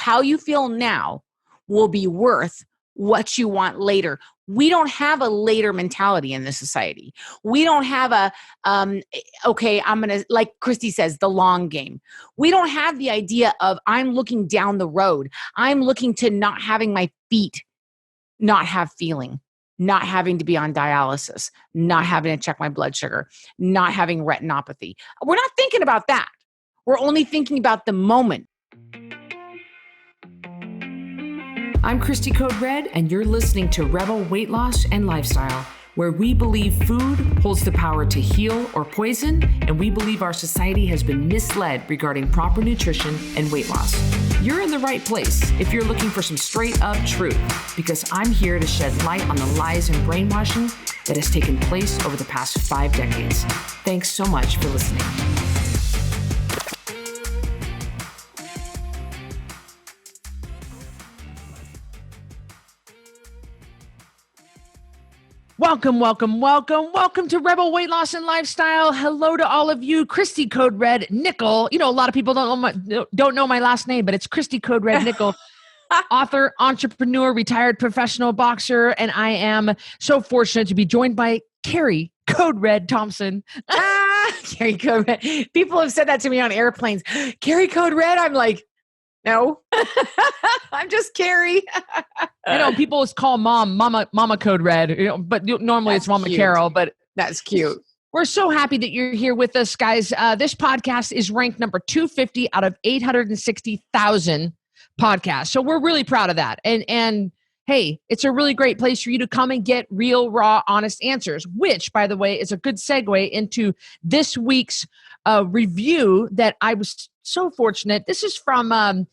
how you feel now will be worth what you want later. We don't have a later mentality in this society. We don't have a, okay, I'm going to, like Christy says, the long game. We don't have the idea of I'm looking down the road. I'm looking to not having my feet not have feeling, not having to be on dialysis, not having to check my blood sugar, not having retinopathy. We're not thinking about that. We're only thinking about the moment. I'm Christy Code Red, and you're listening to Rebel Weight Loss and Lifestyle, where we believe food holds the power to heal or poison, and we believe our society has been misled regarding proper nutrition and weight loss. You're in the right place if you're looking for some straight up truth, because I'm here to shed light on the lies and brainwashing that has taken place over the past 5 decades. Thanks so much for listening. Welcome to Rebel Weight Loss and Lifestyle. Hello to all of you. Christy Code Red Nickel. You know, a lot of people don't know my last name, but it's Christy Code Red Nickel. Author, entrepreneur, retired professional boxer, and I am so fortunate to be joined by Carrie Code Red Thompson. Carrie Code Red. People have said that to me on airplanes. Carrie Code Red. I'm like, no, I'm just Carrie. You know, people call Mama Code Red, you know, but normally it's Mama cute. Carol, but that's cute. We're so happy that you're here with us, guys. This podcast is ranked number 250 out of 860,000 podcasts. So we're really proud of that. And hey, it's a really great place for you to come and get real, raw, honest answers, which, by the way, is a good segue into this week's review that I was so fortunate. This is from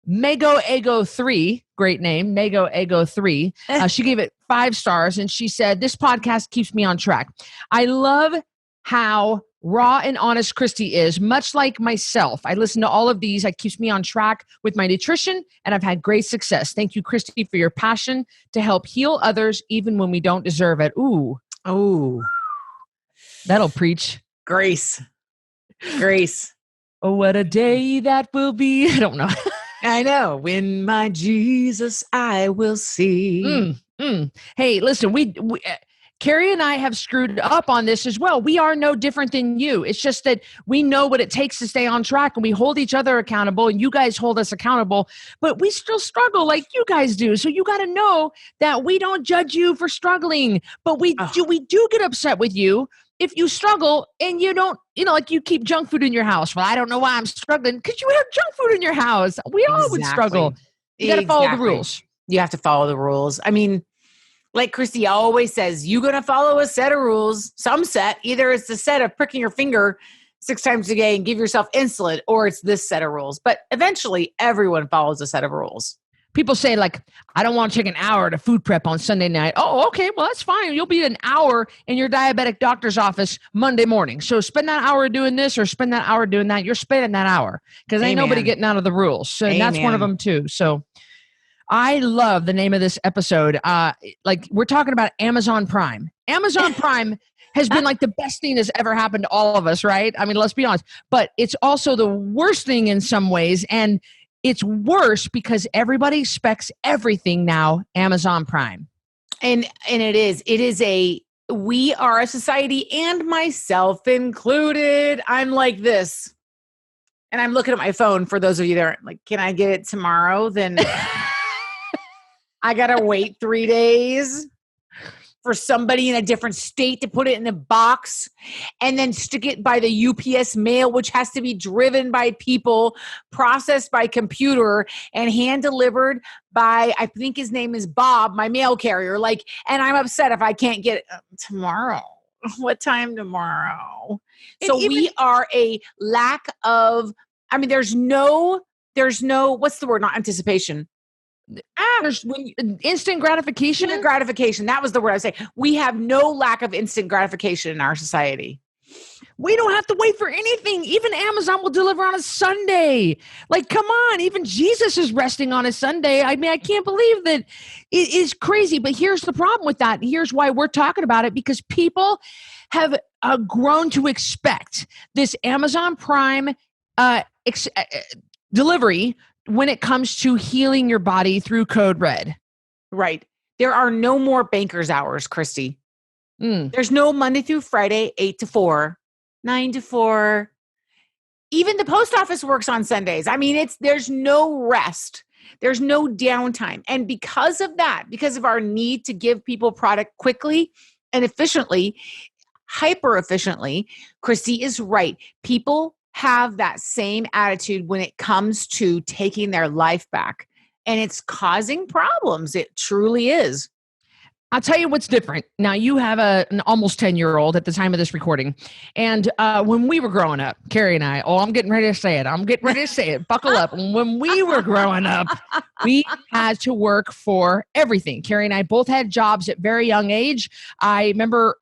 Mago Ego 3, great name, Mago Ego 3. She gave it 5 stars, and she said, "This podcast keeps me on track. I love how raw and honest Christy is, much like myself. I listen to all of these. It keeps me on track with my nutrition, and I've had great success. Thank you, Christy, for your passion to help heal others, even when we don't deserve it." Ooh. That'll preach. Grace. Oh, what a day that will be. I don't know. I know. When my Jesus I will see. Hey, listen, we Carrie and I have screwed up on this as well. We are no different than you. It's just that we know what it takes to stay on track, and we hold each other accountable, and you guys hold us accountable, but we still struggle like you guys do. So you got to know that we don't judge you for struggling, but we do get upset with you if you struggle and you don't, like you keep junk food in your house. Well, I don't know why I'm struggling, because you have junk food in your house. We all would struggle. You got to follow the rules. You have to follow the rules. I mean, like Christy always says, you're going to follow a set of rules, some set. Either it's the set of pricking your finger 6 times a day and give yourself insulin, or it's this set of rules. But eventually, everyone follows a set of rules. People say, like, I don't want to take an hour to food prep on Sunday night. Oh, okay. Well, that's fine. You'll be an hour in your diabetic doctor's office Monday morning. So spend that hour doing this or spend that hour doing that. You're spending that hour, because ain't nobody getting out of the rules. So that's one of them too. So I love the name of this episode. Like, we're talking about Amazon Prime. Amazon Prime has been like the best thing that's ever happened to all of us, right? I mean, let's be honest. But it's also the worst thing in some ways. And it's worse because everybody expects everything now Amazon Prime. And it is we are a society, and myself included. I'm like this. And I'm looking at my phone, for those of you that are like, can I get it tomorrow? Then I got to wait 3 days for somebody in a different state to put it in a box and then stick it by the UPS mail, which has to be driven by people, processed by computer, and hand delivered by, I think his name is Bob, my mail carrier. Like, and I'm upset if I can't get it tomorrow. What time tomorrow? So we are a lack of, I mean, there's no, what's the word? Not anticipation. There's instant gratification. Instant gratification. That was the word I was saying. We have no lack of instant gratification in our society. We don't have to wait for anything. Even Amazon will deliver on a Sunday. Like, come on. Even Jesus is resting on a Sunday. I mean, I can't believe that. It is crazy. But here's the problem with that. Here's why we're talking about it, because people have grown to expect this Amazon Prime delivery when it comes to healing your body through Code Red. Right. There are no more banker's hours, Christy. Mm. There's no Monday through Friday, 8 to 4, 9 to 4. Even the post office works on Sundays. I mean, there's no rest. There's no downtime. And because of that, because of our need to give people product quickly and efficiently, hyper efficiently, Christy is right. People have that same attitude when it comes to taking their life back. And it's causing problems. It truly is. I'll tell you what's different. Now, you have an almost 10-year-old at the time of this recording. And when we were growing up, Carrie and I, I'm getting ready to say it. Buckle up. When we were growing up, we had to work for everything. Carrie and I both had jobs at very young age. I remember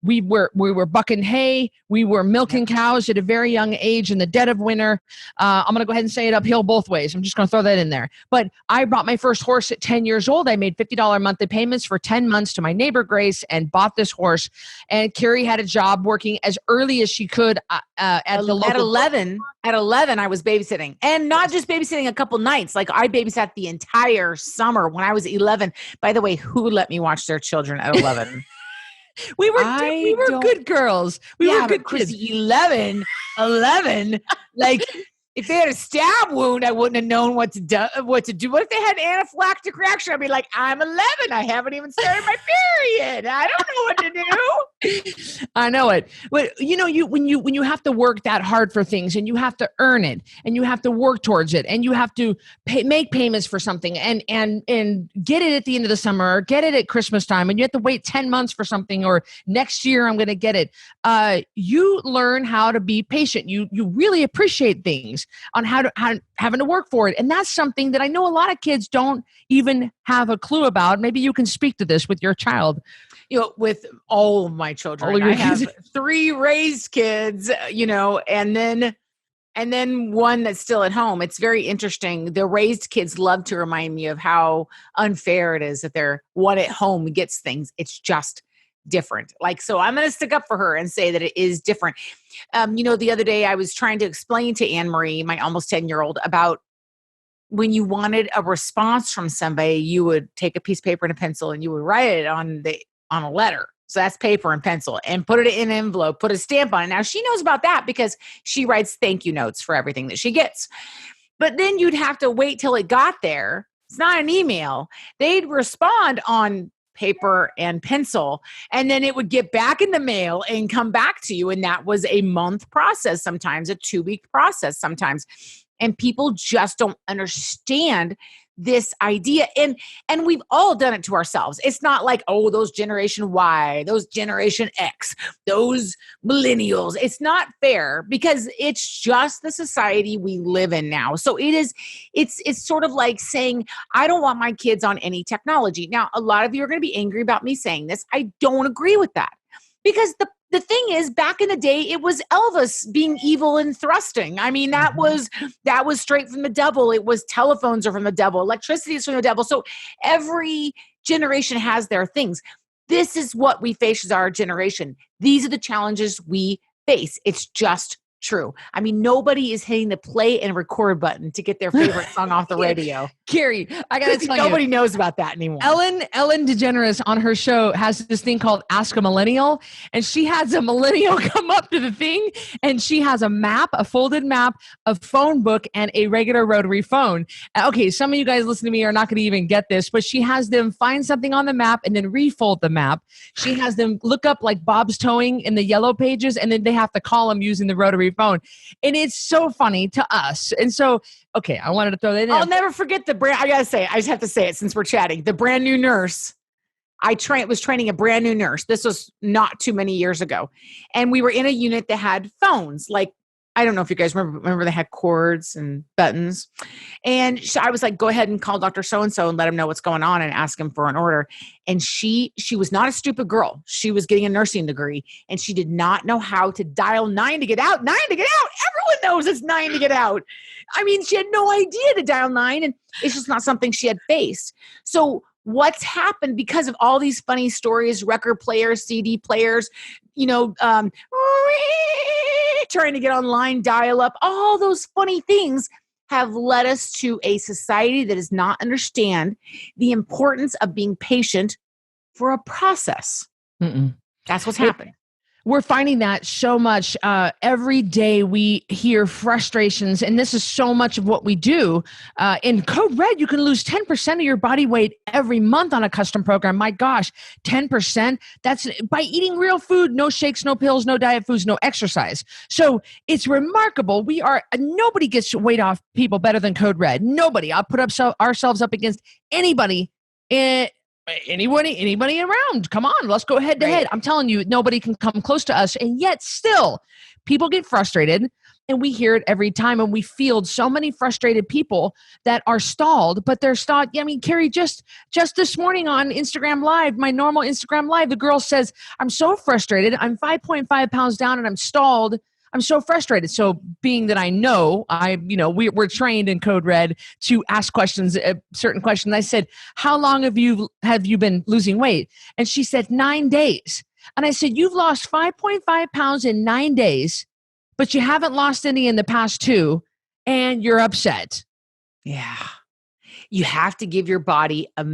we were bucking hay. We were milking cows at a very young age in the dead of winter. I'm going to go ahead and say it uphill both ways. I'm just going to throw that in there. But I bought my first horse at 10 years old. I made $50 monthly payments for 10 months to my neighbor Grace and bought this horse. And Carrie had a job working as early as she could at the local. At 11, I was babysitting, and not just babysitting a couple nights. Like I babysat the entire summer when I was 11. By the way, who let me watch their children at 11? We were good girls. We were good kids. 11, like if they had a stab wound, I wouldn't have known what to do. What if they had an anaphylactic reaction? I'd be like, I'm 11. I haven't even started my period. I don't know what to do. I know it. But when you have to work that hard for things, and you have to earn it, and you have to work towards it, and you have to make payments for something, and get it at the end of the summer, or get it at Christmas time, and you have to wait 10 months for something, or next year I'm going to get it. You learn how to be patient. You really appreciate things on how having to work for it. And that's something that I know a lot of kids don't even have a clue about. Maybe you can speak to this with your child. With all of my children, I have 3 raised kids, and then one that's still at home. It's very interesting. The raised kids love to remind me of how unfair it is that their one at home gets things. It's just different. So I'm going to stick up for her and say that it is different. The other day I was trying to explain to Anne-Marie, my almost 10-year-old, about when you wanted a response from somebody, you would take a piece of paper and a pencil and you would write it on a letter. So that's paper and pencil, and put it in an envelope, put a stamp on it. Now she knows about that because she writes thank you notes for everything that she gets. But then you'd have to wait till it got there. It's not an email. They'd respond on paper and pencil, and then it would get back in the mail and come back to you. And that was a month process, sometimes a 2-week process sometimes. And people just don't understand this idea. And we've all done it to ourselves. It's not like, those Generation Y, those Generation X, those millennials. It's not fair because it's just the society we live in now. So it's sort of like saying, I don't want my kids on any technology. Now, a lot of you are going to be angry about me saying this. I don't agree with that, because the thing is, back in the day, it was Elvis being evil and thrusting. I mean, that was straight from the devil. It was telephones are from the devil. Electricity is from the devil. So every generation has their things. This is what we face as our generation. These are the challenges we face. It's just true. I mean, nobody is hitting the play and record button to get their favorite song off the radio. Carrie, I got to tell you. Nobody knows about that anymore. Ellen DeGeneres on her show has this thing called Ask a Millennial, and she has a millennial come up to the thing, and she has a map, a folded map, a phone book, and a regular rotary phone. Okay, some of you guys listening to me are not going to even get this, but she has them find something on the map and then refold the map. She has them look up like Bob's Towing in the yellow pages, and then they have to call them using the rotary phone. And it's so funny to us. And so, okay, I wanted to throw that in. I'll never forget the brand. I got to say, I just have to say it since we're chatting. The brand new nurse. I was training a brand new nurse. This was not too many years ago. And we were in a unit that had phones. Like, I don't know if you guys remember they had cords and buttons. And I was like, go ahead and call Dr. So-and-so and let him know what's going on and ask him for an order. And she was not a stupid girl. She was getting a nursing degree, and she did not know how to dial 9 to get out. 9 to get out. Everyone knows it's 9 to get out. I mean, she had no idea to dial 9, and it's just not something she had faced. So what's happened because of all these funny stories, record players, CD players, trying to get online, dial up, all those funny things. have led us to a society that does not understand the importance of being patient for a process. Mm-mm. That's what's happened. We're finding that so much. Every day we hear frustrations, and this is so much of what we do. In Code Red, you can lose 10% of your body weight every month on a custom program. My gosh, 10%. That's by eating real food, no shakes, no pills, no diet foods, no exercise. So it's remarkable. Nobody gets weight off people better than Code Red. Nobody. I'll put ourselves up against anybody. Anybody around. Come on, let's go head to head. I'm telling you, nobody can come close to us. And yet still, people get frustrated, and we hear it every time, and we field so many frustrated people that are stalled, but they're stalled. I mean, Carrie, just this morning on Instagram Live, my normal Instagram Live, the girl says, I'm so frustrated. I'm 5.5 pounds down and I'm stalled. I'm so frustrated. So being that I know, we're trained in Code Red to ask questions, certain questions. I said, how long have you been losing weight? And she said 9 days. And I said, you've lost 5.5 pounds in 9 days, but you haven't lost any in the past 2, and you're upset. Yeah. You have to give your body a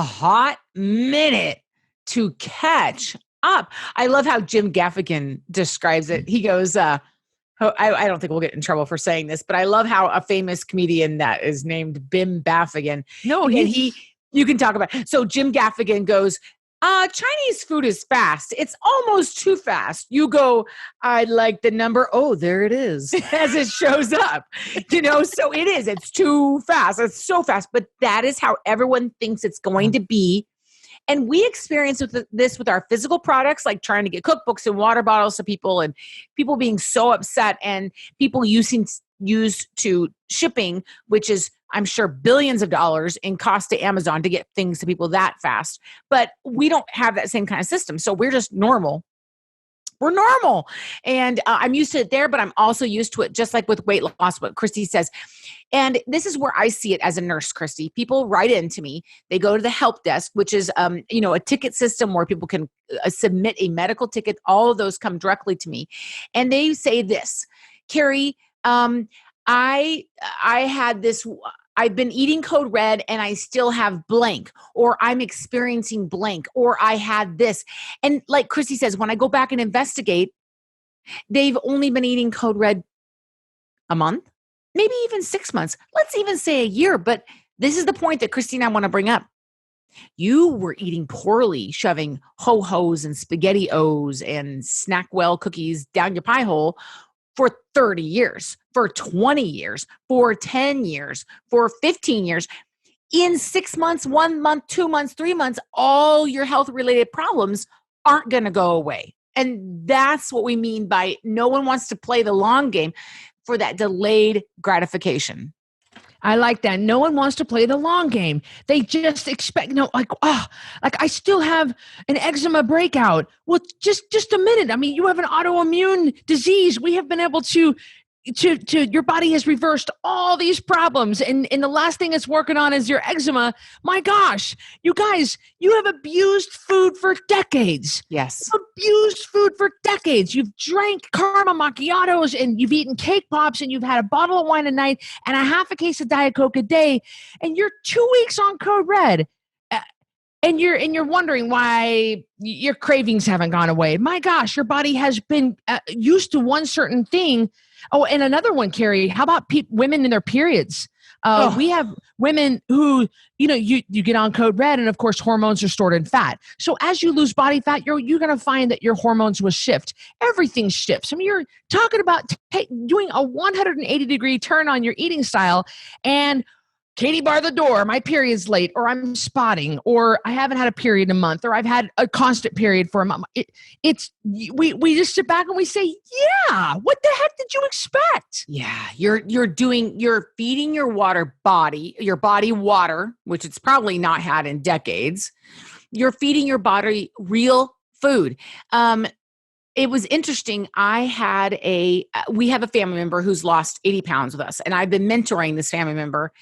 hot minute to catch up. I love how Jim Gaffigan describes it. He goes, I don't think we'll get in trouble for saying this, but I love how a famous comedian that is named Bim Baffigan. No, you can talk about. So Jim Gaffigan goes, Chinese food is fast. It's almost too fast. You go, I like the number. Oh, there it is as it shows up. So it is. It's too fast. It's so fast. But that is how everyone thinks it's going to be. And we experience this with our physical products, like trying to get cookbooks and water bottles to people, and people being so upset, and people used to shipping, which is, I'm sure, billions of dollars in cost to Amazon to get things to people that fast. But we don't have that same kind of system. So we're just normal. We're normal. And I'm used to it there, but I'm also used to it, just like with weight loss, what Christy says. And this is where I see it as a nurse, Christy. People write into me. They go to the help desk, which is, a ticket system where people can submit a medical ticket. All of those come directly to me. And they say this, Carrie, I had this, I've been eating Code Red and I still have blank, or I'm experiencing blank, or I had this. And like Christy says, when I go back and investigate, they've only been eating Code Red a month, maybe even 6 months. Let's even say a year. But this is the point that Christine and I want to bring up. You were eating poorly, shoving ho-hos and SpaghettiOs and Snackwell cookies down your pie hole for 30 years, for 20 years, for 10 years, for 15 years. In 6 months, 1 month, 2 months, 3 months, all your health-related problems aren't going to go away. And that's what we mean by no one wants to play the long game for that delayed gratification. I like that. No one wants to play the long game. They just expect, I still have an eczema breakout. Well, just a minute. I mean, you have an autoimmune disease. We have been able to your body has reversed all these problems. And the last thing it's working on is your eczema. My gosh, you guys, you have abused food for decades. Yes. You've abused food for decades. You've drank caramel macchiatos, and you've eaten cake pops, and you've had a bottle of wine a night and a half a case of Diet Coke a day. And you're 2 weeks on Code Red. And you're wondering why your cravings haven't gone away. My gosh, your body has been used to one certain thing. Oh, and another one, Carrie, how about women in their periods? We have women who, you get on Code Red, and of course, hormones are stored in fat. So as you lose body fat, you're going to find that your hormones will shift. Everything shifts. I mean, you're talking about doing a 180-degree turn on your eating style, and Katie, bar the door, my period's late, or I'm spotting, or I haven't had a period in a month, or I've had a constant period for a month. We just sit back and we say, yeah, what the heck did you expect? Yeah, you're feeding your body water, which it's probably not had in decades. You're feeding your body real food. It was interesting. We have a family member who's lost 80 pounds with us. And I've been mentoring this family member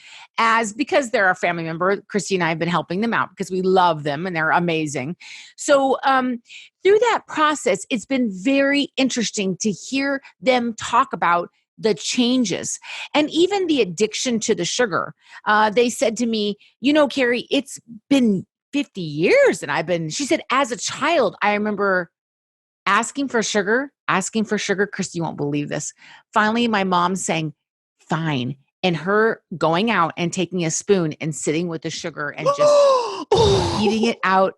because they're our family member. Christy and I have been helping them out because we love them and they're amazing. So through that process, it's been very interesting to hear them talk about the changes and even the addiction to the sugar. They said to me, Carrie, it's been 50 years and she said, as a child, I remember asking for sugar. Christy, you won't believe this. Finally, my mom saying, fine. And her going out and taking a spoon and sitting with the sugar and just eating it out.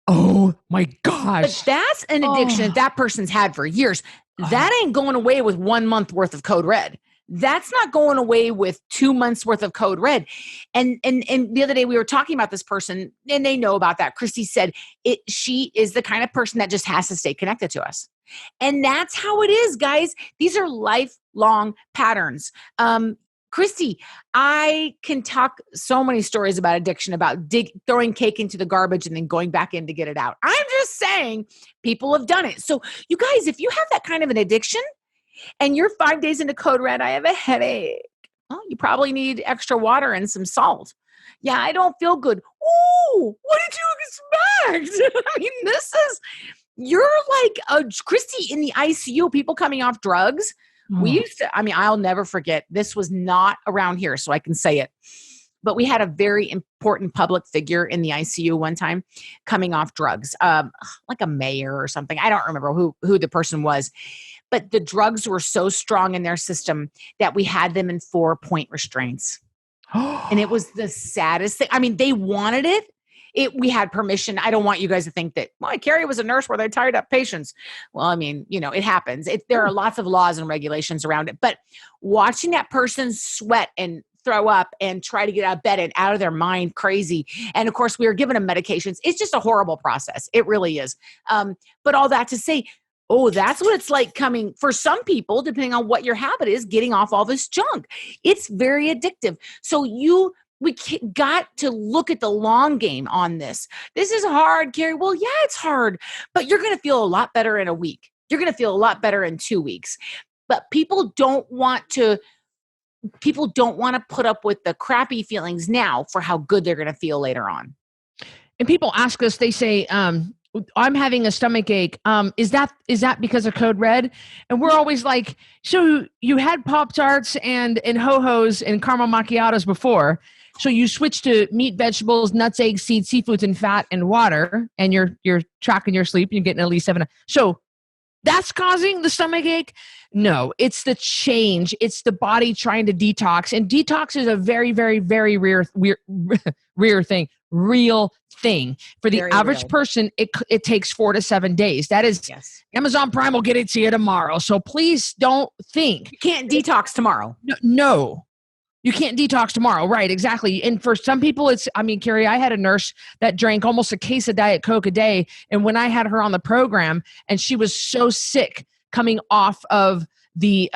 Oh my gosh. But that's an addiction that person's had for years. That ain't going away with 1 month worth of Code Red. That's not going away with 2 months worth of Code Red. And the other day we were talking about this person and they know about that. Christy said she is the kind of person that just has to stay connected to us. And that's how it is, guys. These are lifelong patterns. Christy, I can talk so many stories about addiction, about throwing cake into the garbage and then going back in to get it out. I'm just saying people have done it. So you guys, if you have that kind of an addiction and you're 5 days into Code Red, I have a headache. Well, you probably need extra water and some salt. Yeah, I don't feel good. Ooh, what did you expect? I mean, you're like Christy in the ICU, people coming off drugs. We used to, I'll never forget, this was not around here, so I can say it. But we had a very important public figure in the ICU one time coming off drugs, like a mayor or something. I don't remember who the person was. But the drugs were so strong in their system that we had them in 4-point restraints. And it was the saddest thing. They wanted it. We had permission. I don't want you guys to think that, Carrie was a nurse where they tied up patients. Well, it happens. There are lots of laws and regulations around it. But watching that person sweat and throw up and try to get out of bed and out of their mind crazy. And of course, we were giving them medications. It's just a horrible process. It really is. But all that to say, that's what it's like coming for some people, depending on what your habit is, getting off all this junk. It's very addictive. So we got to look at the long game on this. This is hard, Carrie. Well, yeah, it's hard, but you're going to feel a lot better in a week. You're going to feel a lot better in 2 weeks. But people don't want to put up with the crappy feelings now for how good they're going to feel later on. And people ask us, they say, I'm having a stomach ache. Is that because of Code Red? And we're always like, so you had Pop-Tarts and Ho-Hos and caramel macchiatos before. So you switch to meat, vegetables, nuts, eggs, seeds, seafoods, and fat and water, and you're tracking your sleep. You're getting at least 7. So that's causing the stomach ache? No, it's the change. It's the body trying to detox, and detox is a very, very, very real thing. For the average person, it takes 4 to 7 days. That is, yes. Amazon Prime will get it to you tomorrow. So please don't think you can't detox tomorrow. No. You can't detox tomorrow. Right, exactly. And for some people, Carrie, I had a nurse that drank almost a case of Diet Coke a day. And when I had her on the program and she was so sick coming off of the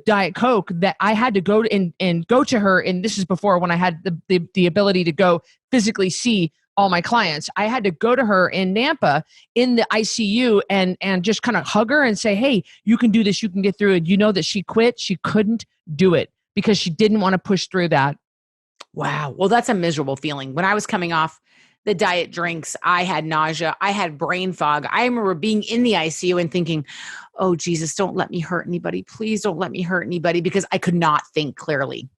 Diet Coke that I had to go and go to her. And this is before when I had the ability to go physically see all my clients. I had to go to her in Nampa in the ICU and just kind of hug her and say, hey, you can do this. You can get through it. You know that she quit. She couldn't do it because she didn't want to push through that. Wow. Well, that's a miserable feeling. When I was coming off the diet drinks, I had nausea. I had brain fog. I remember being in the ICU and thinking, oh, Jesus, don't let me hurt anybody. Please don't let me hurt anybody, because I could not think clearly.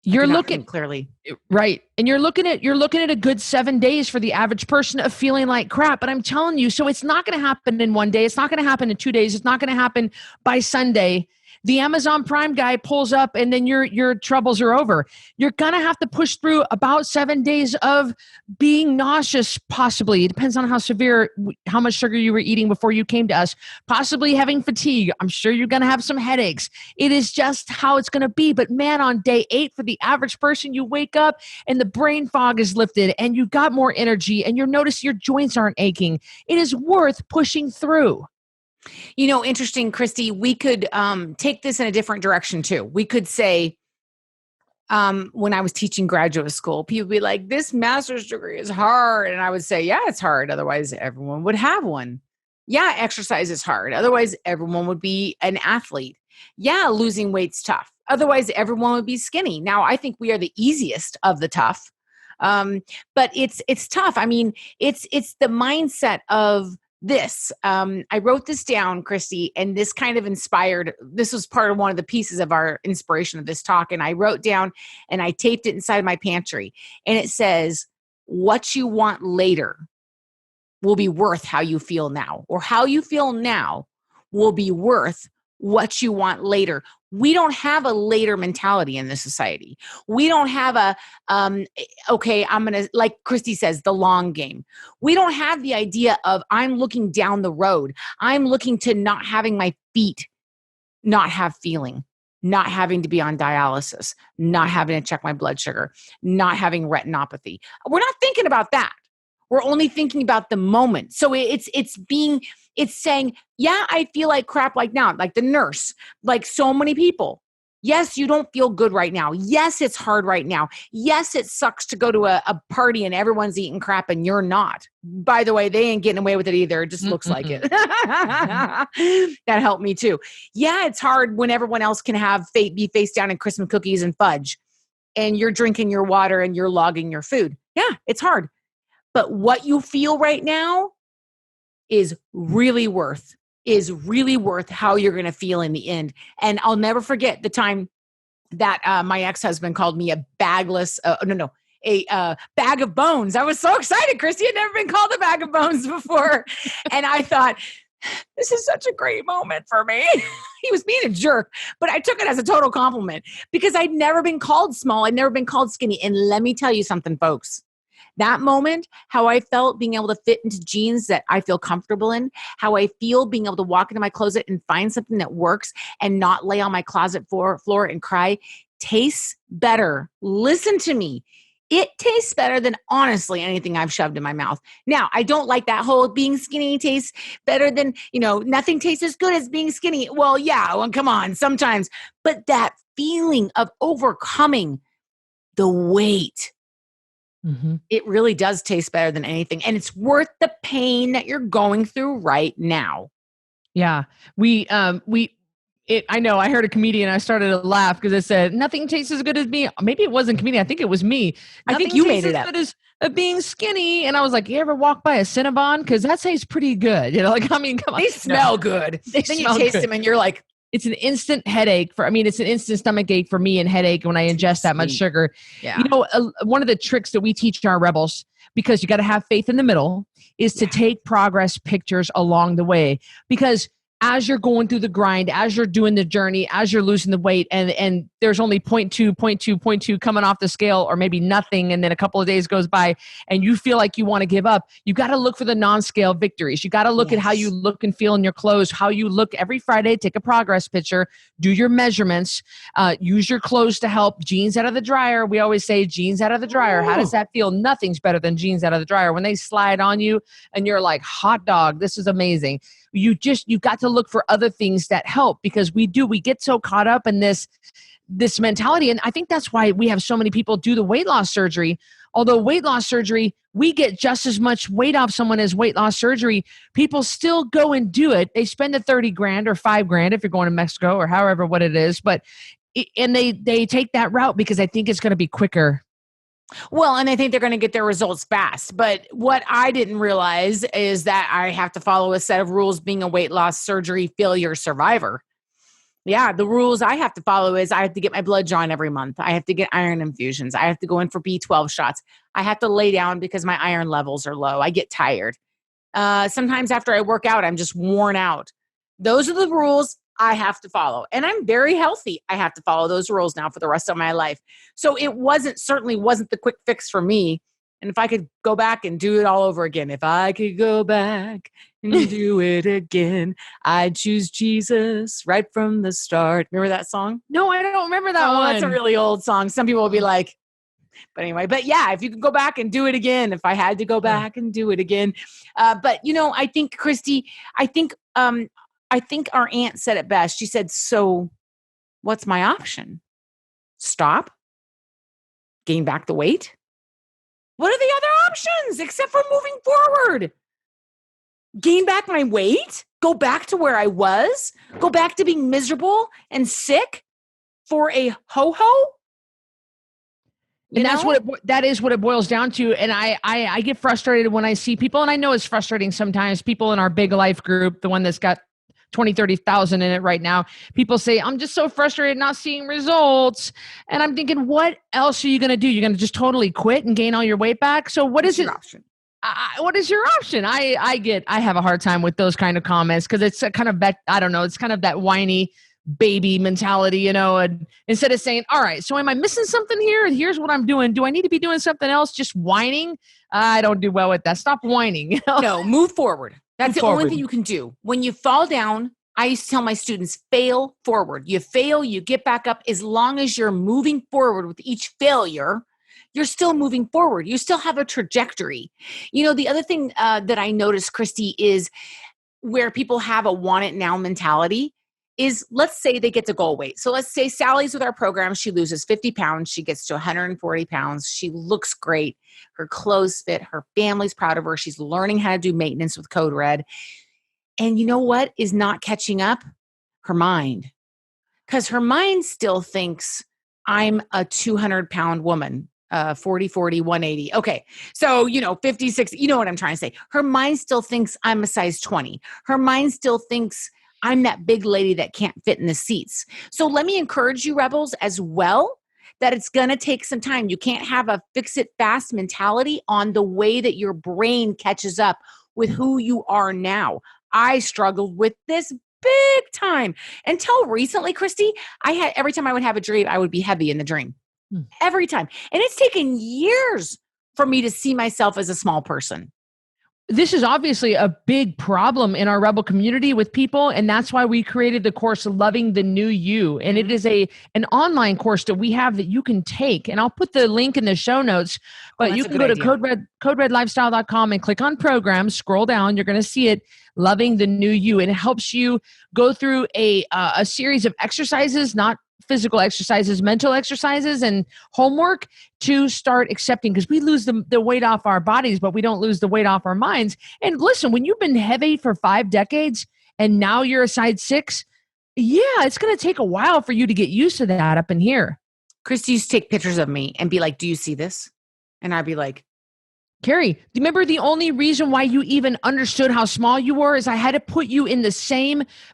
You're looking clearly. Right. And you're looking at a good 7 days for the average person of feeling like crap. But I'm telling you, so it's not going to happen in 1 day. It's not going to happen in 2 days. It's not going to happen by Sunday. The Amazon Prime guy pulls up and then your troubles are over. You're going to have to push through about 7 days of being nauseous, possibly. It depends on how severe, how much sugar you were eating before you came to us, possibly having fatigue. I'm sure you're going to have some headaches. It is just how it's going to be. But man, on day 8, for the average person, you wake up and the brain fog is lifted and you've got more energy and you notice your joints aren't aching. It is worth pushing through. Interesting, Christy, we could take this in a different direction too. We could say, when I was teaching graduate school, people would be like, this master's degree is hard. And I would say, yeah, it's hard. Otherwise, everyone would have one. Yeah, exercise is hard. Otherwise, everyone would be an athlete. Yeah, losing weight's tough. Otherwise, everyone would be skinny. Now, I think we are the easiest of the tough. But it's tough. It's the mindset of I wrote this down, Christy, and this kind of inspired, this was part of one of the pieces of our inspiration of this talk. And I wrote down and I taped it inside my pantry. And it says, what you want later will be worth how you feel now, or how you feel now will be worth what you want later. We don't have a later mentality in this society. We don't have a, okay, I'm going to, like Christy says, the long game. We don't have the idea of I'm looking down the road. I'm looking to not having my feet not have feeling, not having to be on dialysis, not having to check my blood sugar, not having retinopathy. We're not thinking about that. We're only thinking about the moment. So it's saying, yeah, I feel like crap like now, like the nurse, like so many people. Yes, you don't feel good right now. Yes, it's hard right now. Yes, it sucks to go to a party and everyone's eating crap and you're not. By the way, they ain't getting away with it either. It just looks like it. That helped me too. Yeah, it's hard when everyone else can be face down in Christmas cookies and fudge and you're drinking your water and you're logging your food. Yeah, it's hard. But what you feel right now is really worth how you're going to feel in the end. And I'll never forget the time that my ex-husband called me a bag of bones. I was so excited. Christy had never been called a bag of bones before. And I thought, this is such a great moment for me. He was being a jerk, but I took it as a total compliment because I'd never been called small. I'd never been called skinny. And let me tell you something, folks. That moment, how I felt being able to fit into jeans that I feel comfortable in, how I feel being able to walk into my closet and find something that works and not lay on my closet floor and cry, tastes better. Listen to me. It tastes better than honestly anything I've shoved in my mouth. Now, I don't like that whole being skinny tastes better than, nothing tastes as good as being skinny. Well, yeah, come on, sometimes. But that feeling of overcoming the weight, it really does taste better than anything. And it's worth the pain that you're going through right now. Yeah. I know I heard a comedian, I started to laugh because it said, nothing tastes as good as being, maybe it wasn't a comedian. I think it was me. I think you made it up. Nothing tastes as good as being skinny. And I was like, you ever walk by a Cinnabon? Because that tastes pretty good. Come on. They smell good. Then you taste them and you're like, it's an instant headache it's an instant stomach ache for me and headache when I ingest that much sugar. Yeah. One of the tricks that we teach our rebels, because you got to have faith in the middle, is to take progress pictures along the way. Because as you're going through the grind, as you're doing the journey, as you're losing the weight, and there's only 0.2 coming off the scale, or maybe nothing, and then a couple of days goes by and you feel like you want to give up, you got to look for the non-scale victories. You got to look at how you look and feel in your clothes, how you look every Friday, take a progress picture, do your measurements, use your clothes to help. Jeans out of the dryer. We always say jeans out of the dryer. How does that feel? Nothing's better than jeans out of the dryer. When they slide on you and you're like, hot dog, this is amazing. You got to look for other things that help, because we get so caught up in this mentality. And I think that's why we have so many people do the weight loss surgery. Although weight loss surgery, we get just as much weight off someone as weight loss surgery. People still go and do it. They spend the $30,000 or $5,000 if you're going to Mexico or however what it is. And they take that route because I think it's going to be quicker. Well, and I think they're going to get their results fast. But what I didn't realize is that I have to follow a set of rules being a weight loss surgery failure survivor. Yeah, the rules I have to follow is I have to get my blood drawn every month. I have to get iron infusions. I have to go in for B12 shots. I have to lay down because my iron levels are low. I get tired. Sometimes after I work out, I'm just worn out. Those are the rules I have to follow. And I'm very healthy. I have to follow those rules now for the rest of my life. So it certainly wasn't the quick fix for me. And if I could go back and do it all over again, if I could go back and do it again, I'd choose Jesus right from the start. Remember that song? No, I don't remember that one. That's a really old song. Some people will be like, but anyway, yeah, if you could go back and do it again, if I had to go back and do it again. But I think, Christy, I think our aunt said it best. She said, so what's my option? Stop? Gain back the weight? What are the other options except for moving forward? Gain back my weight? Go back to where I was? Go back to being miserable and sick for a ho-ho? And that is what it boils down to. And I get frustrated when I see people, and I know it's frustrating sometimes, people in our big life group, the one that's got 20, 30,000 in it right now. People say, I'm just so frustrated not seeing results. And I'm thinking, what else are you going to do? You're going to just totally quit and gain all your weight back? So what is your option? What is your option? I have a hard time with those kind of comments because it's a kind of that, I don't know, it's kind of that whiny baby mentality, and instead of saying, all right, so am I missing something here? Here's what I'm doing. Do I need to be doing something else? Just whining? I don't do well with that. Stop whining. No, move forward. That's the only thing you can do. When you fall down, I used to tell my students, fail forward. You fail, you get back up. As long as you're moving forward with each failure, you're still moving forward. You still have a trajectory. The other thing that I noticed, Christy, is where people have a want it now mentality is, let's say they get to goal weight. So let's say Sally's with our program. She loses 50 pounds. She gets to 140 pounds. She looks great. Her clothes fit. Her family's proud of her. She's learning how to do maintenance with Code Red. And you know what is not catching up? Her mind. Because her mind still thinks I'm a 200-pound woman. 40, 180. Okay. So, 50, 60, you know what I'm trying to say. Her mind still thinks I'm a size 20. Her mind still thinks I'm that big lady that can't fit in the seats. So let me encourage you, Rebels, as well, that it's going to take some time. You can't have a fix it fast mentality on the way that your brain catches up with who you are now. I struggled with this big time until recently, Christy. Every time I would have a dream, I would be heavy in the dream. Every time. And it's taken years for me to see myself as a small person. This is obviously a big problem in our Rebel community with people. And that's why we created the course, Loving the New You. And it is an online course that we have that you can take. And I'll put the link in the show notes, but you can go to coderedlifestyle.com and click on programs, scroll down. You're going to see it, Loving the New You. And it helps you go through a series of exercises, not physical exercises, mental exercises, and homework to start accepting, because we lose the weight off our bodies, but we don't lose the weight off our minds. And listen, when you've been heavy for 5 decades and now you're a size 6, it's going to take a while for you to get used to that up in here. Christy used to take pictures of me and be like, do you see this? And I'd be like, Carrie, do you remember the only reason why you even understood how small you were is I had to put you in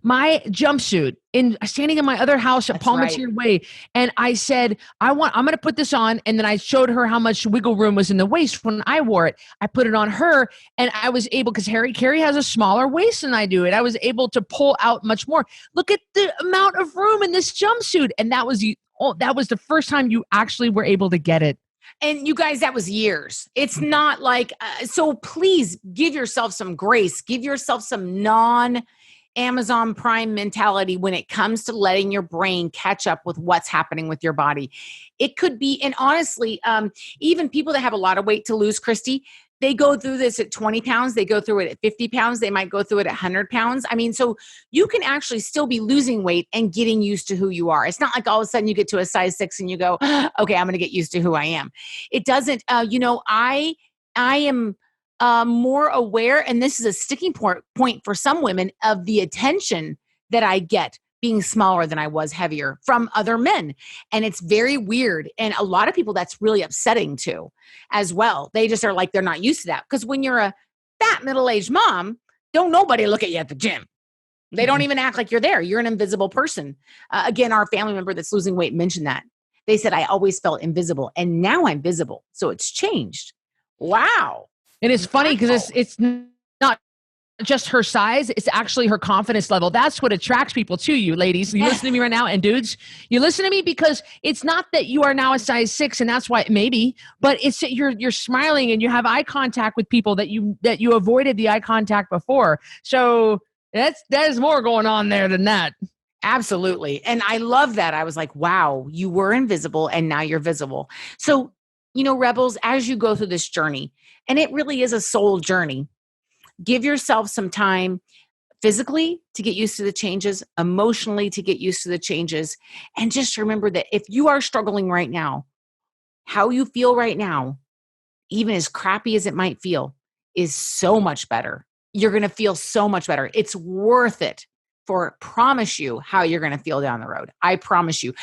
my jumpsuit standing in my other house at Palmatier Way. And I said, I'm going to put this on. And then I showed her how much wiggle room was in the waist when I wore it. I put it on her and I was able, because Carrie has a smaller waist than I do. And I was able to pull out much more. Look at the amount of room in this jumpsuit. And that was the first time you actually were able to get it. And you guys, that was years. It's not like, so please give yourself some grace. Give yourself some non-Amazon Prime mentality when it comes to letting your brain catch up with what's happening with your body. It could be, and honestly, even people that have a lot of weight to lose, Christy, they go through this at 20 pounds. They go through it at 50 pounds. They might go through it at 100 pounds. I mean, so you can actually still be losing weight and getting used to who you are. It's not like all of a sudden you get to a size 6 and you go, okay, I'm going to get used to who I am. It doesn't, I am more aware, and this is a sticking point for some women, of the attention that I get being smaller than I was, heavier, from other men. And it's very weird. And a lot of people, that's really upsetting too, as well. They just are like, they're not used to that. Because when you're a fat middle-aged mom, don't nobody look at you at the gym. They don't even act like you're there. You're an invisible person. Again, our family member that's losing weight mentioned that. They said, I always felt invisible and now I'm visible. So it's changed. Wow. And it's funny because it's not just her size, it's actually her confidence level. That's what attracts people to you, ladies. You listen to me right now, and dudes, you listen to me because it's not that you are now a size 6 and that's why, maybe, but it's that you're smiling and you have eye contact with people that you avoided the eye contact before. So that is more going on there than that. Absolutely. And I love that. I was like, wow, you were invisible and now you're visible. So, Rebels, as you go through this journey, and it really is a soul journey, give yourself some time physically to get used to the changes, emotionally to get used to the changes. And just remember that if you are struggling right now, how you feel right now, even as crappy as it might feel, is so much better. You're going to feel so much better. It's worth it. Promise you how you're going to feel down the road. I promise you.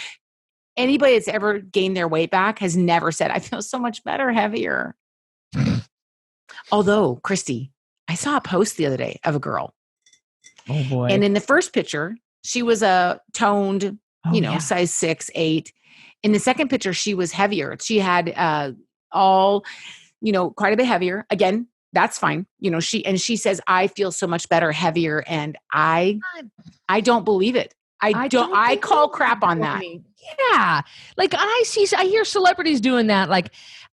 Anybody that's ever gained their weight back has never said, I feel so much better, heavier. Although, Christy, I saw a post the other day of a girl. Oh boy. And in the first picture, she was a toned, size 6, 8. In the second picture, she was heavier. She had quite a bit heavier. Again, that's fine. She says, I feel so much better, heavier. And I don't believe it. I call crap on that. Yeah. Like I hear celebrities doing that. Like,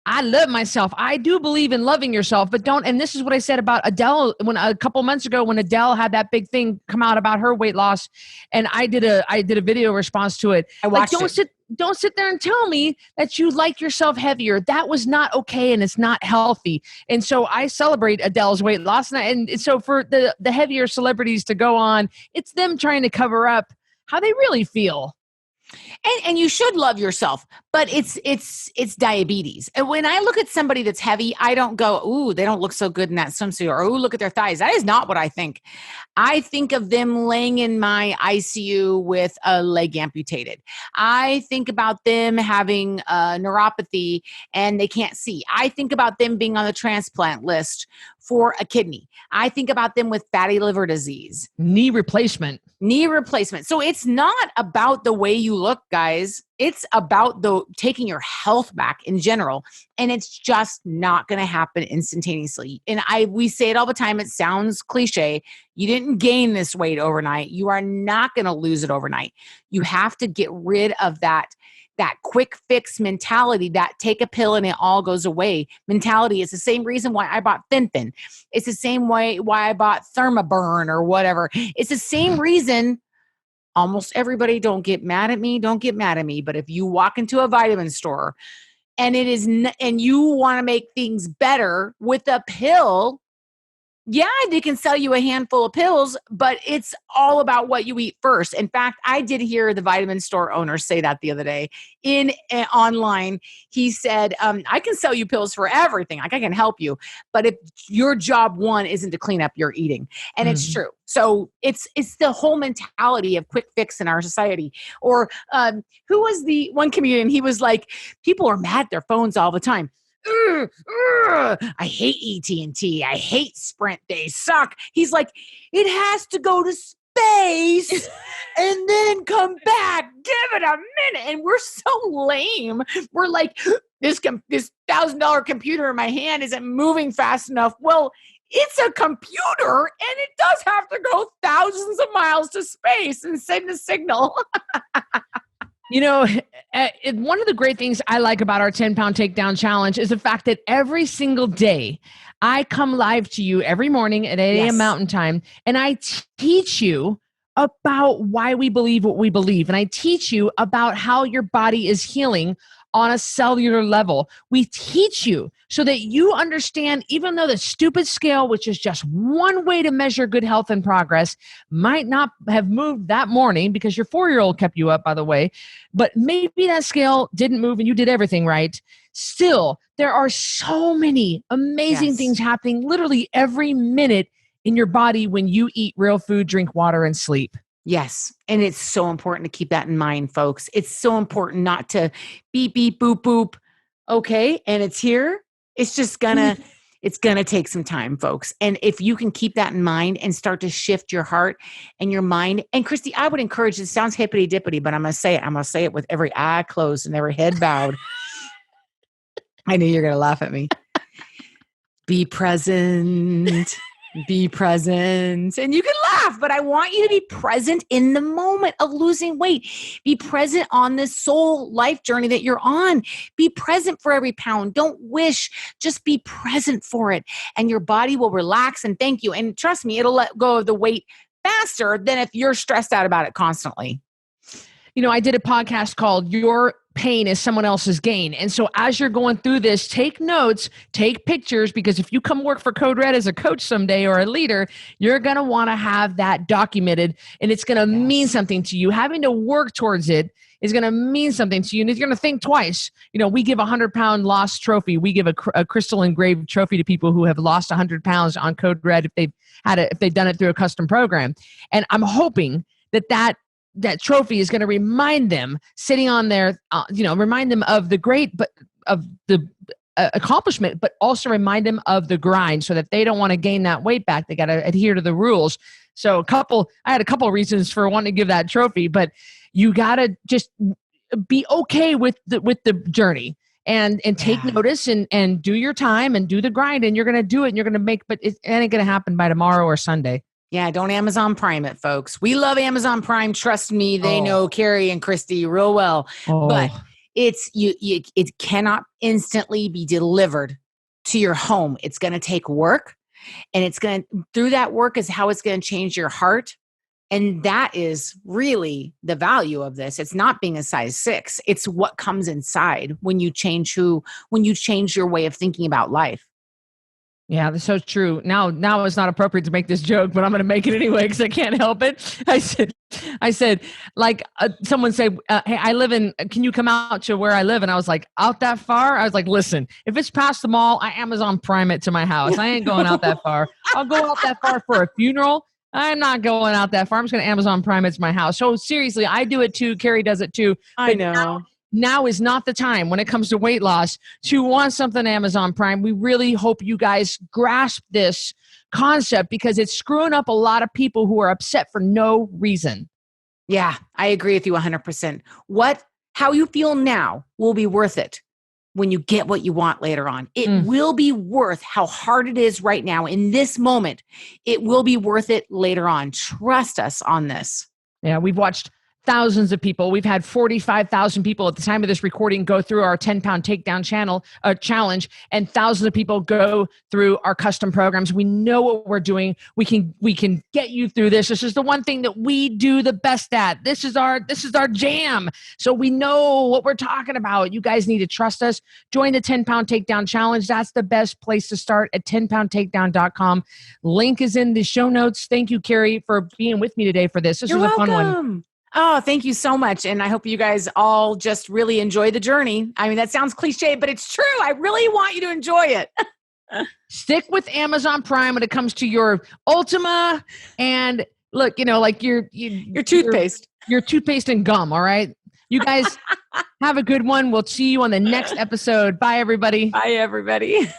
I love myself. I do believe in loving yourself, but don't. And this is what I said about Adele when a couple months ago, when Adele had that big thing come out about her weight loss, and I did a video response to it. I watched it. Don't sit there and tell me that you like yourself heavier. That was not okay, and it's not healthy. And so I celebrate Adele's weight loss, and so for the heavier celebrities to go on, it's them trying to cover up how they really feel. And you should love yourself, but it's diabetes. And when I look at somebody that's heavy, I don't go, ooh, they don't look so good in that swimsuit, or ooh, look at their thighs. That is not what I think. I think of them laying in my ICU with a leg amputated. I think about them having neuropathy and they can't see. I think about them being on the transplant list for a kidney. I think about them with fatty liver disease. Knee replacement. So it's not about the way you look, guys. It's about taking your health back in general. And it's just not going to happen instantaneously. And we say it all the time. It sounds cliche. You didn't gain this weight overnight. You are not going to lose it overnight. You have to get rid of that quick fix mentality, that take a pill and it all goes away mentality. It's the same reason why I bought Fen-Phen. It's the same way why I bought Thermaburn or whatever. It's the same reason. Almost everybody, don't get mad at me. But if you walk into a vitamin store and and you want to make things better with a pill, yeah, they can sell you a handful of pills, but it's all about what you eat first. In fact, I did hear the vitamin store owner say that the other day online. He said, I can sell you pills for everything. Like, I can help you. But if your job one isn't to clean up your eating, and it's true. So it's the whole mentality of quick fix in our society. Or who was the one comedian? He was like, people are mad at their phones all the time. I hate AT&T. I hate Sprint. They suck. He's like, it has to go to space and then come back. Give it a minute. And we're so lame. We're like, this $1,000 computer in my hand isn't moving fast enough. Well, it's a computer and it does have to go thousands of miles to space and send a signal. One of the great things I like about our 10-pound takedown challenge is the fact that every single day I come live to you every morning at 8 a.m. Mountain Time, and I teach you about why we believe what we believe. And I teach you about how your body is healing on a cellular level. We teach you so that you understand, even though the stupid scale, which is just one way to measure good health and progress, might not have moved that morning because your 4-year-old kept you up, by the way, but maybe that scale didn't move and you did everything right. Still, there are so many amazing things happening literally every minute in your body when you eat real food, drink water, and sleep. Yes. And it's so important to keep that in mind, folks. It's so important not to beep, beep, boop, boop. Okay. And it's here. It's just it's gonna take some time, folks. And if you can keep that in mind and start to shift your heart and your mind. And Christy, I would encourage, it sounds hippity dippity, but I'm going to say it. I'm going to say it with every eye closed and every head bowed. I knew you were going to laugh at me. Be present. Be present. And you can laugh, but I want you to be present in the moment of losing weight. Be present on this soul life journey that you're on. Be present for every pound. Don't wish, just be present for it. And your body will relax and thank you. And trust me, it'll let go of the weight faster than if you're stressed out about it constantly. I did a podcast called Your Pain is Someone Else's Gain. And so as you're going through this, take notes, take pictures, because if you come work for Code Red as a coach someday or a leader, you're going to want to have that documented, and it's going to mean something to you. Having to work towards it is going to mean something to you, and you're going to think twice. We give a 100-pound loss trophy. We give a crystal engraved trophy to people who have lost 100 pounds on Code Red if they've done it through a custom program. And I'm hoping that that trophy is going to remind them sitting on their, remind them of the of the accomplishment, but also remind them of the grind so that they don't want to gain that weight back. They got to adhere to the rules. So I had a couple reasons for wanting to give that trophy, but you got to just be okay with the journey and take notice and do your time and do the grind, and you're going to do it, and you're going to but it ain't going to happen by tomorrow or Sunday. Yeah, don't Amazon Prime it, folks. We love Amazon Prime. Trust me, they know Carrie and Christy real well. But it cannot instantly be delivered to your home. It's going to take work, and through that work is how it's going to change your heart. And that is really the value of this. It's not being a size 6. It's what comes inside when you change your way of thinking about life. Yeah, that's so true. Now it's not appropriate to make this joke, but I'm going to make it anyway because I can't help it. I said, like someone said, hey, can you come out to where I live? And I was like, out that far? I was like, listen, if it's past the mall, I Amazon Prime it to my house. I ain't going out that far. I'll go out that far for a funeral. I'm not going out that far. I'm just going to Amazon Prime it to my house. So seriously, I do it too. Carrie does it too. I know. Now is not the time when it comes to weight loss to want something Amazon Prime. We really hope you guys grasp this concept because it's screwing up a lot of people who are upset for no reason. Yeah, I agree with you 100%. How you feel now will be worth it when you get what you want later on. It will be worth how hard it is right now in this moment. It will be worth it later on. Trust us on this. Yeah, we've watched thousands of people. We've had 45,000 people at the time of this recording go through our 10-pound takedown challenge, and thousands of people go through our custom programs. We know what we're doing. We can get you through this. This is the one thing that we do the best at. This is our jam. So we know what we're talking about. You guys need to trust us. Join the 10-pound takedown challenge. That's the best place to start at 10poundtakedown.com. Link is in the show notes. Thank you, Carrie, for being with me today for this. This was a fun one. Oh, thank you so much. And I hope you guys all just really enjoy the journey. I mean, that sounds cliche, but it's true. I really want you to enjoy it. Stick with Amazon Prime when it comes to your Ultima and look, like your toothpaste. Your toothpaste and gum, all right? You guys have a good one. We'll see you on the next episode. Bye, everybody. Bye, everybody.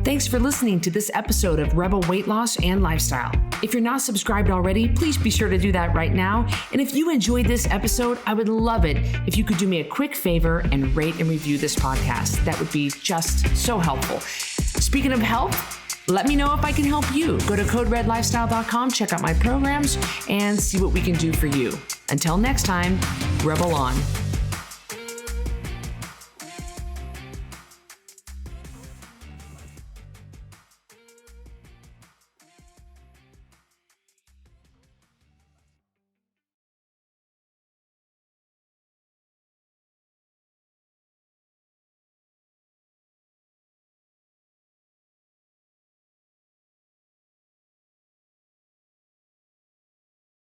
Thanks for listening to this episode of Rebel Weight Loss and Lifestyle. If you're not subscribed already, please be sure to do that right now. And if you enjoyed this episode, I would love it if you could do me a quick favor and rate and review this podcast. That would be just so helpful. Speaking of help, let me know if I can help you. Go to coderedlifestyle.com, check out my programs, and see what we can do for you. Until next time, Rebel on.